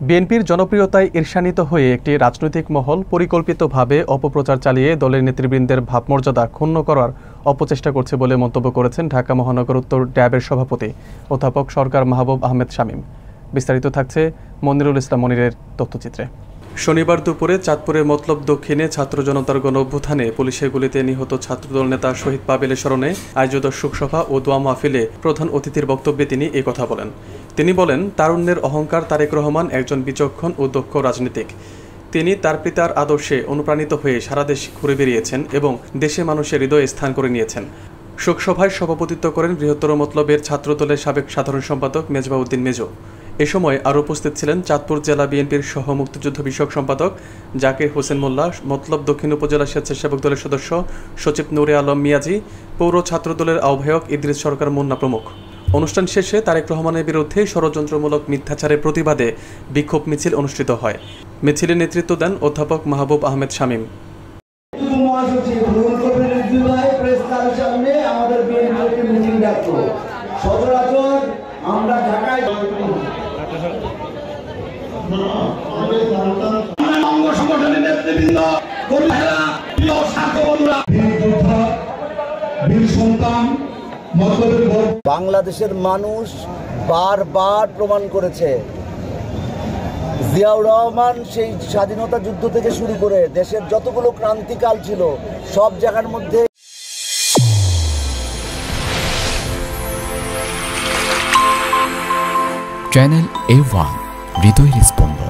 বিএনপির জনপ্রিয়তায় ঈর্ষান্বিত হয়ে একটি রাজনৈতিক মহল পরিকল্পিতভাবে অপপ্রচার চালিয়ে দলের নেতৃবৃন্দের ভাবমর্যাদা ক্ষুণ্ণ করার অপচেষ্টা করছে বলে মন্তব্য করেছেন ঢাকা মহানগর উত্তর ড্যাবের সভাপতি অধ্যাপক সরকার মাহবুব আহমেদ শামীম। বিস্তারিত থাকছে মনিরুল ইসলাম মনিরের তথ্যচিত্রে। শনিবার দুপুরে চাঁদপুরের মতলব দক্ষিণে ছাত্র জনতার গণ অভ্যুত্থানে পুলিশের গুলিতে নিহত ছাত্রদল নেতা শহীদ পাবেলের স্মরণে আয়োজিত শোকসভা ও দোয়া মাহফিলে প্রধান অতিথির বক্তব্যে তিনি এই কথা বলেন। তিনি বলেন, তারুণ্যের অহংকার তারেক রহমান একজন বিচক্ষণ ও দক্ষ রাজনীতিক। তিনি তার পিতার আদর্শে অনুপ্রাণিত হয়ে সারা দেশ ঘুরে বেরিয়েছেন এবং দেশে মানুষের হৃদয়ে স্থান করে নিয়েছেন। শোকসভায় সভাপতিত্ব করেন বৃহত্তর মতলবের ছাত্রদলের সাবেক সাধারণ সম্পাদক মেজবাউদ্দিন মেজো। এ সময় আরও উপস্থিত ছিলেন চাঁদপুর জেলা বিএনপির সহ মুক্তিযুদ্ধ বিষয়ক সম্পাদক জাকির হোসেন মোল্লা, মতলব দক্ষিণ উপজেলা স্বেচ্ছাসেবক দলের সদস্য সচিব নূরে আলম মিয়াজি, পৌর ছাত্রদলের আহ্বায়ক ইদ্রিস সরকার মুন্না প্রমুখ। অনুষ্ঠান শেষে তারেক রহমানের বিরুদ্ধে ষড়যন্ত্রমূলক মিথ্যাচারের প্রতিবাদে বিক্ষোভ মিছিল অনুষ্ঠিত হয়। মিছিলে নেতৃত্ব দেন অধ্যাপক মাহবুব আহমেদ শামীম। বাংলাদেশের মানুষ বারবার প্রমাণ করেছে, জিয়াউর রহমান সেই স্বাধীনতা যুদ্ধ থেকে শুরু করে দেশের যতগুলো ক্রান্তিকাল ছিল সব জায়গার মধ্যে চ্যানেল A1 হৃদয়ের স্পন্দন।